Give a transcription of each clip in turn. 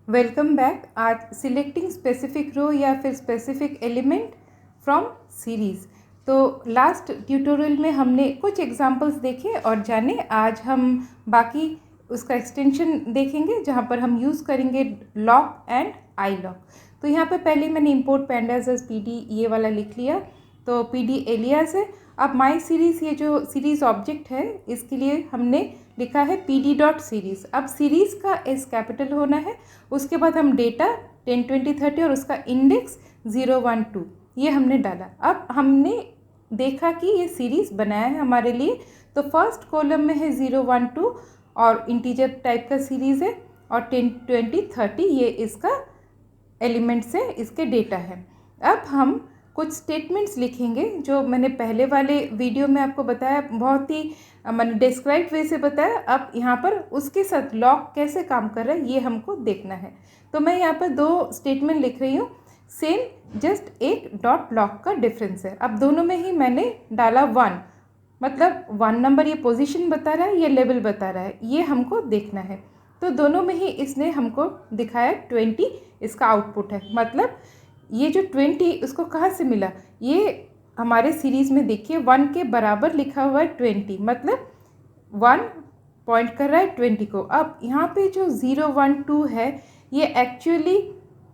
Welcome back. आज selecting specific रो या फिर स्पेसिफिक एलिमेंट फ्रॉम सीरीज़। तो लास्ट ट्यूटोरियल में हमने कुछ एग्जांपल्स देखे और जाने। आज हम बाकी उसका एक्सटेंशन देखेंगे जहाँ पर हम यूज़ करेंगे लॉक एंड आई लॉक। तो यहाँ पे पहले मैंने इंपोर्ट पैंडास एज पीडी ये वाला लिख लिया, तो पीडी एलियास है। अब माई सीरीज़ ये जो सीरीज़ ऑब्जेक्ट है इसके लिए हमने लिखा है पीडी डॉट सीरीज़। अब सीरीज़ का एस कैपिटल होना है। उसके बाद हम डेटा 10, 20, 30 और उसका इंडेक्स 0, 1, 2 ये हमने डाला। अब हमने देखा कि ये सीरीज़ बनाया है हमारे लिए। तो फर्स्ट कॉलम में है 0, 1, 2 और इंटीजर टाइप का सीरीज़ है, और 10, 20, 30 ये इसका एलिमेंट्स है, इसके डेटा है। अब हम कुछ स्टेटमेंट्स लिखेंगे जो मैंने पहले वाले वीडियो में आपको बताया, बहुत ही मैंने डिस्क्राइब वे से बताया। अब यहाँ पर उसके साथ लॉक कैसे काम कर रहा है ये हमको देखना है। तो मैं यहाँ पर दो स्टेटमेंट लिख रही हूँ, सेम जस्ट एक डॉट लॉक का डिफरेंस है। अब दोनों में ही मैंने डाला 1, मतलब 1 नंबर ये पोजीशन बता रहा है, ये लेवल बता रहा है, ये हमको देखना है। तो दोनों में ही इसने हमको दिखाया 20 इसका आउटपुट है। मतलब ये जो 20 उसको कहाँ से मिला, ये हमारे सीरीज़ में देखिए 1 के बराबर लिखा हुआ है 20, मतलब 1 पॉइंट कर रहा है 20 को। अब यहाँ पे जो 0, 1, 2 है ये एक्चुअली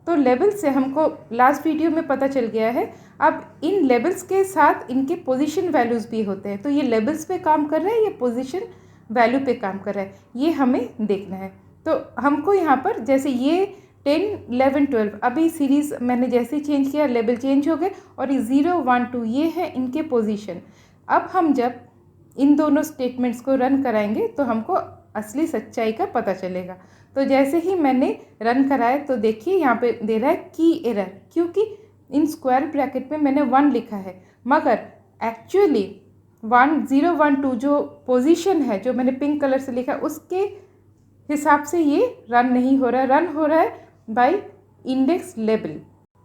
तो लेवल से हमको लास्ट वीडियो में पता चल गया है। अब इन लेवल्स के साथ इनके पोजीशन वैल्यूज़ भी होते हैं, तो ये लेवल्स पे काम कर रहा है, ये पोजीशन वैल्यू पे काम कर रहा है, ये हमें देखना है। तो हमको यहाँ पर जैसे ये 10, 11, 12 अभी सीरीज़ मैंने जैसे चेंज किया लेवल चेंज हो गए, और ये 0, 1, 2 ये है इनके पोजीशन। अब हम जब इन दोनों स्टेटमेंट्स को रन कराएंगे तो हमको असली सच्चाई का पता चलेगा। तो जैसे ही मैंने रन कराया तो देखिए यहाँ पे दे रहा है की एरर, क्योंकि इन स्क्वायर ब्रैकेट में मैंने 1 लिखा है, मगर एक्चुअली 1, 0, 1, 2 जो पोजीशन है जो मैंने पिंक कलर से लिखा उसके हिसाब से ये रन नहीं हो रहा है, रन हो रहा है बाय इंडेक्स लेवल।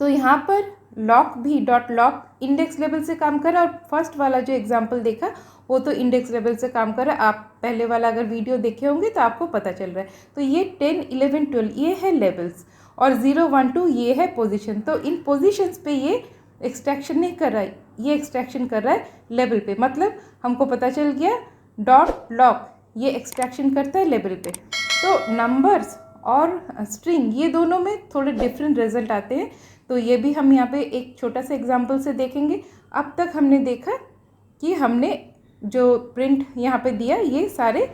तो यहाँ पर लॉक भी डॉट लॉक इंडेक्स लेवल से काम कर रहा है, और फर्स्ट वाला जो एग्जांपल देखा वो तो इंडेक्स लेवल से काम कर रहा है। आप पहले वाला अगर वीडियो देखे होंगे तो आपको पता चल रहा है। तो ये 10, 11, 12 ये है लेवल्स, और 0, 1, 2 ये है पोजीशन। तो इन पोजीशंस पे ये एक्सट्रैक्शन नहीं कर रहा है, ये एक्सट्रैक्शन कर रहा है लेवल पे। मतलब हमको पता चल गया डॉट लॉक ये एक्सट्रैक्शन करता है लेवल पे। तो नंबर्स और स्ट्रिंग ये दोनों में थोड़े डिफरेंट रिजल्ट आते हैं, तो ये भी हम यहाँ पे एक छोटा सा एग्जांपल से देखेंगे। अब तक हमने देखा कि हमने जो प्रिंट यहाँ पे दिया ये सारे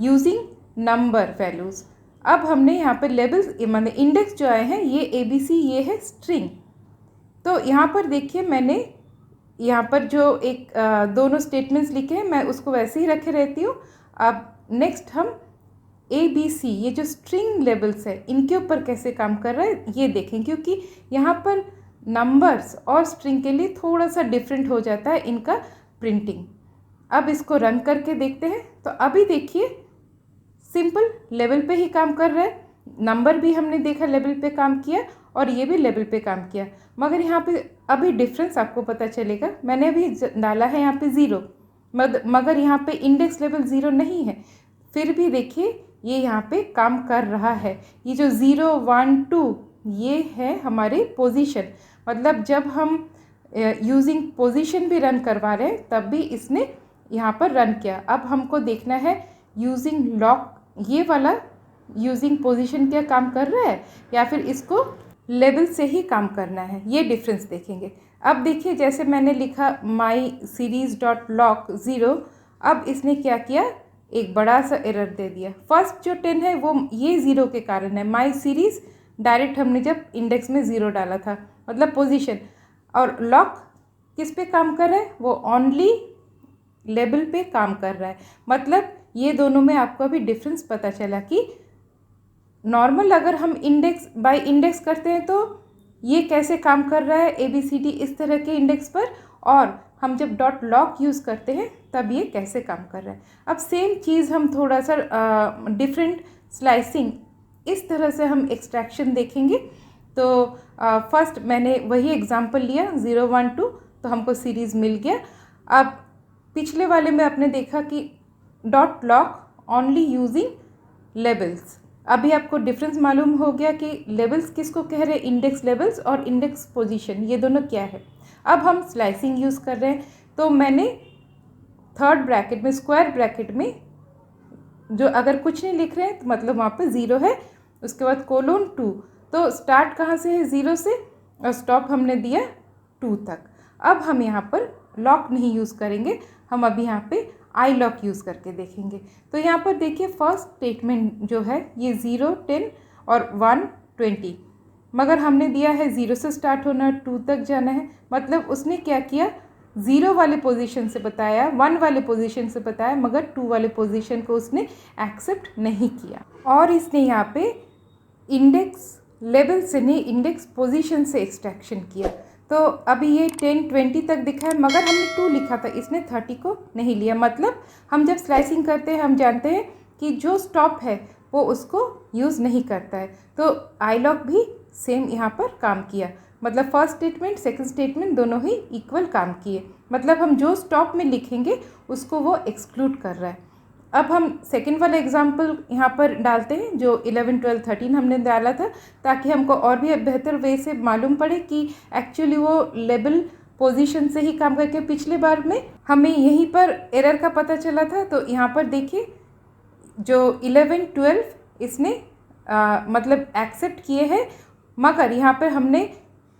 यूजिंग नंबर वैल्यूज़। अब हमने यहाँ पे लेवल्स माने इंडेक्स जो आए हैं ये ABC ये है स्ट्रिंग। तो यहाँ पर देखिए मैंने यहाँ पर जो एक दोनों स्टेटमेंट्स लिखे हैं मैं उसको वैसे ही रखे रहती हूँ। अब नेक्स्ट हम ABC ये जो स्ट्रिंग लेवल्स है इनके ऊपर कैसे काम कर रहा है ये देखें, क्योंकि यहाँ पर नंबर्स और स्ट्रिंग के लिए थोड़ा सा डिफरेंट हो जाता है इनका प्रिंटिंग। अब इसको रन करके देखते हैं। तो अभी देखिए सिंपल लेवल पे ही काम कर रहा है, नंबर भी हमने देखा लेवल पे काम किया और ये भी लेवल पे काम किया, मगर यहाँ पे अभी डिफरेंस आपको पता चलेगा। मैंने अभी डाला है यहाँ पे 0, मगर यहाँ पे इंडेक्स लेवल 0 नहीं है, फिर भी देखिए ये यहाँ पे काम कर रहा है। ये जो 0, 1, 2 ये है हमारे पोजीशन, मतलब जब हम यूजिंग पोजीशन भी रन करवा रहे हैं तब भी इसने यहाँ पर रन किया। अब हमको देखना है यूजिंग लॉक ये वाला यूजिंग पोजीशन क्या काम कर रहा है या फिर इसको लेवल से ही काम करना है, ये डिफरेंस देखेंगे। अब देखिए जैसे मैंने लिखा माई सीरीज डॉट लॉक 0, अब इसने क्या किया एक बड़ा सा एरर दे दिया। फर्स्ट जो 10 है वो ये 0 के कारण है, माई सीरीज़ डायरेक्ट हमने जब इंडेक्स में 0 डाला था मतलब पोजीशन, और लॉक किस पे काम कर रहा है वो ओनली लेवल पे काम कर रहा है। मतलब ये दोनों में आपको अभी डिफरेंस पता चला कि नॉर्मल अगर हम इंडेक्स बाय इंडेक्स करते हैं तो ये कैसे काम कर रहा है ABCD इस तरह के इंडेक्स पर, और हम जब डॉट लॉक यूज़ करते हैं तब ये कैसे काम कर रहा है। अब सेम चीज़ हम थोड़ा सा डिफरेंट स्लाइसिंग इस तरह से हम एक्सट्रैक्शन देखेंगे। तो फर्स्ट मैंने वही एग्जांपल लिया 0, 1, 2, तो हमको सीरीज़ मिल गया। अब पिछले वाले में आपने देखा कि dot lock only using labels. अभी आपको डिफरेंस मालूम हो गया कि लेबल्स किसको कह रहे हैं, इंडेक्स लेबल्स और इंडेक्स पोजीशन, ये दोनों क्या है। अब हम स्लाइसिंग यूज़ कर रहे हैं, तो मैंने थर्ड ब्रैकेट में, स्क्वायर ब्रैकेट में जो अगर कुछ नहीं लिख रहे हैं तो मतलब वहाँ पे 0 है, उसके बाद कोलोन 2, तो स्टार्ट कहाँ से है, 0 से, और स्टॉप हमने दिया 2 तक। अब हम यहाँ पर लॉक नहीं यूज़ करेंगे, हम अभी यहाँ पे आई लॉक यूज़ करके देखेंगे। तो यहाँ पर देखिए फर्स्ट स्टेटमेंट जो है ये 0, 10 और 1, 20, मगर हमने दिया है 0 से स्टार्ट होना, 2 तक जाना है, मतलब उसने क्या किया, 0 वाले पोजीशन से बताया, 1 वाले पोजीशन से बताया, मगर 2 वाले पोजीशन को उसने एक्सेप्ट नहीं किया। और इसने यहाँ पे इंडेक्स लेवल से नहीं, इंडेक्स पोजीशन से एक्सट्रैक्शन किया। तो अभी ये 10, 20 तक दिखा है, मगर हमने 2 लिखा था, इसने 30 को नहीं लिया। मतलब हम जब स्लाइसिंग करते हैं हम जानते हैं कि जो स्टॉप है वो उसको यूज़ नहीं करता है। तो आई लॉक भी सेम यहाँ पर काम किया, मतलब फर्स्ट स्टेटमेंट सेकंड स्टेटमेंट दोनों ही इक्वल काम किए, मतलब हम जो स्टॉप में लिखेंगे उसको वो एक्सक्लूड कर रहा है। अब हम सेकंड वाला एग्जांपल यहाँ पर डालते हैं, जो 11, 12, 13 हमने डाला था, ताकि हमको और भी बेहतर वे से मालूम पड़े कि एक्चुअली वो लेबल पोजीशन से ही काम करके। पिछले बार में हमें यहीं पर एरर का पता चला था, तो यहाँ पर देखिए जो 11, 12 इसने मतलब एक्सेप्ट किए हैं, मगर यहाँ पर हमने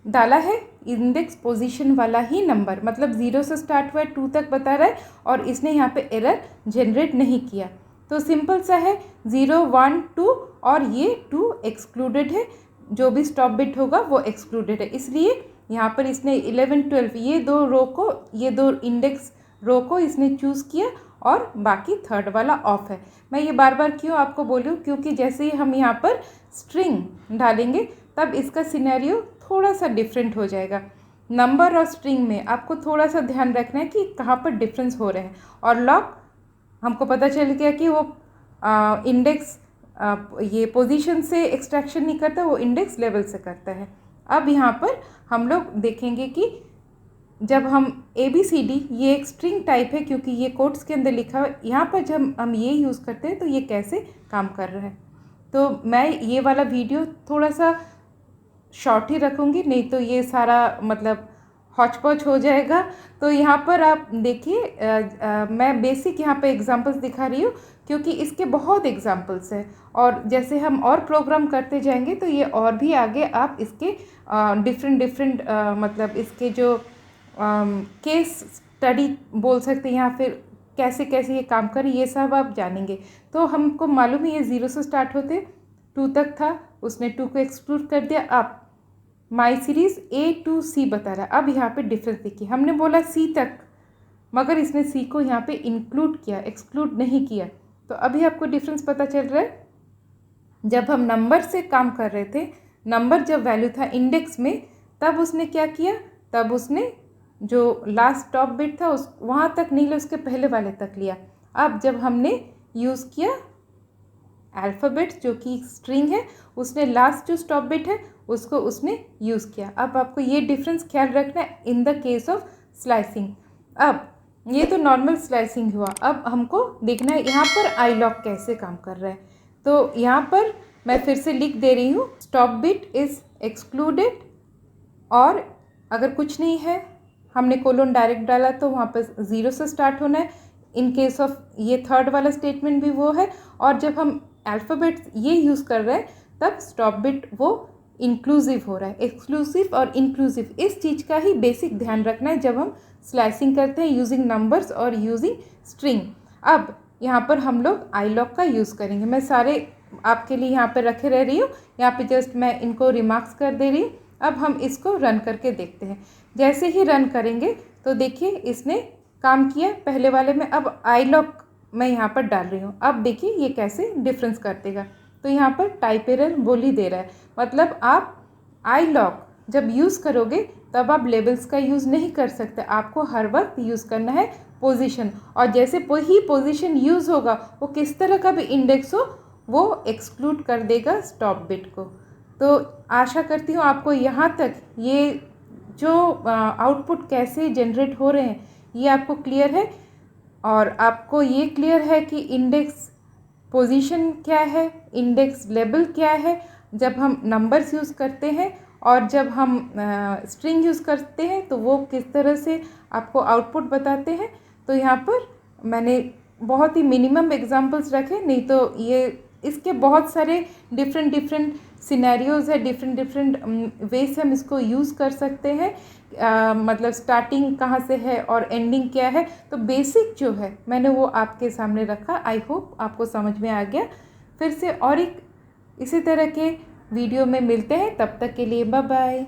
डाला है इंडेक्स पोजीशन वाला ही नंबर, मतलब 0 से स्टार्ट हुआ है, 2 तक बता रहा है, और इसने यहाँ पे एरर जनरेट नहीं किया। तो सिंपल सा है, 0, 1, 2 और ये 2 एक्सक्लूडेड है, जो भी स्टॉप बिट होगा वो एक्सक्लूडेड है, इसलिए यहाँ पर इसने 11, 12 ये दो रो को, ये दो इंडेक्स रो को इसने चूज़ किया, और बाकी थर्ड वाला ऑफ है। मैं ये बार बार क्यों आपको बोलूँ, क्योंकि जैसे ही हम यहाँ पर स्ट्रिंग डालेंगे तब इसका सिनेरियो थोड़ा सा डिफरेंट हो जाएगा। नंबर और स्ट्रिंग में आपको थोड़ा सा ध्यान रखना है कि कहाँ पर डिफरेंस हो रहे हैं। और लॉक हमको पता चल गया कि वो इंडेक्स ये पोजीशन से एक्सट्रैक्शन नहीं करता, वो इंडेक्स लेवल से करता है। अब यहाँ पर हम लोग देखेंगे कि जब हम ABCD, ये एक स्ट्रिंग टाइप है क्योंकि ये कोट्स के अंदर लिखा हुआ है, यहाँ पर जब हम ये यूज़ करते हैं तो ये कैसे काम कर रहा है। तो मैं ये वाला वीडियो थोड़ा सा शॉर्ट ही रखूँगी, नहीं तो ये सारा मतलब हौच पौच हो जाएगा। तो यहाँ पर आप देखिए, मैं बेसिक यहाँ पे एग्जांपल्स दिखा रही हूँ क्योंकि इसके बहुत एग्जांपल्स हैं, और जैसे हम और प्रोग्राम करते जाएंगे तो ये और भी आगे आप इसके डिफरेंट मतलब इसके जो केस स्टडी बोल सकते हैं, या फिर कैसे कैसे ये काम करे, ये सब आप जानेंगे। तो हमको मालूम है ये 0 से स्टार्ट होते 2 तक था, उसने 2 को एक्सक्लूड कर दिया। अब माई सीरीज़ A to C बता रहा है। अब यहाँ पे डिफरेंस देखिए, हमने बोला C तक, मगर इसने C को यहाँ पे इंक्लूड किया, एक्सक्लूड नहीं किया। तो अभी आपको डिफरेंस पता चल रहा है। जब हम नंबर से काम कर रहे थे, नंबर जब वैल्यू था इंडेक्स में, तब उसने क्या किया, तब उसने जो लास्ट टॉप बिट था उस वहाँ तक नहीं लिया, उसके पहले वाले तक लिया। अब जब हमने यूज़ किया अल्फ़ाबेट्स जो कि स्ट्रिंग है, उसने लास्ट जो स्टॉप बिट है उसको उसने यूज़ किया। अब आपको ये डिफरेंस ख्याल रखना है in the case of slicing. अब ये तो नॉर्मल स्लाइसिंग हुआ, अब हमको देखना है यहाँ पर आई लॉक कैसे काम कर रहा है। तो यहाँ पर मैं फिर से लिख दे रही हूँ, स्टॉप बिट इज़ एक्सक्लूडेड, और अगर कुछ नहीं है, हमने कोलोन डायरेक्ट डाला तो वहाँ पर 0 से स्टार्ट होना है। इन केस ऑफ ये थर्ड वाला स्टेटमेंट भी वो है, और जब हम अल्फ़ाबेट्स ये यूज़ कर रहे हैं तब स्टॉप बिट वो इंक्लूसिव हो रहा है। एक्सक्लूसिव और इंक्लूसिव, इस चीज़ का ही बेसिक ध्यान रखना है जब हम स्लाइसिंग करते हैं यूजिंग नंबर्स और यूजिंग स्ट्रिंग। अब यहाँ पर हम लोग आई लॉक का यूज़ करेंगे। मैं सारे आपके लिए यहाँ पर रखे रह रही हूँ, यहाँ पे जस्ट मैं इनको रिमार्क्स कर दे रही हूँ। अब हम इसको रन करके देखते हैं। जैसे ही रन करेंगे तो देखिए इसने काम किया पहले वाले में। अब आई लॉक मैं यहाँ पर डाल रही हूँ, अब देखिए ये कैसे डिफरेंस कर देगा। तो यहाँ पर टाइप एरर बोल ही दे रहा है, मतलब आप आई लॉक जब यूज़ करोगे तब आप लेबल्स का यूज़ नहीं कर सकते, आपको हर वक्त यूज़ करना है पोजीशन, और जैसे वही पोजीशन यूज़ होगा वो किस तरह का भी इंडेक्स हो वो एक्सक्लूड कर देगा स्टॉप बिट को। तो आशा करती हूँ आपको यहाँ तक ये जो आउटपुट कैसे जनरेट हो रहे हैं ये आपको क्लियर है, और आपको ये क्लियर है कि इंडेक्स पोजीशन क्या है, इंडेक्स लेबल क्या है जब हम नंबर्स यूज़ करते हैं, और जब हम स्ट्रिंग यूज़ करते हैं तो वो किस तरह से आपको आउटपुट बताते हैं। तो यहाँ पर मैंने बहुत ही मिनिमम एग्जांपल्स रखे, नहीं तो ये इसके बहुत सारे डिफरेंट सिनेरियोज़ है, डिफरेंट वे से हम इसको यूज़ कर सकते हैं। मतलब स्टार्टिंग कहाँ से है और एंडिंग क्या है, तो बेसिक जो है मैंने वो आपके सामने रखा। आई होप आपको समझ में आ गया। फिर से और एक इसी तरह के वीडियो में मिलते हैं, तब तक के लिए बाय बाय।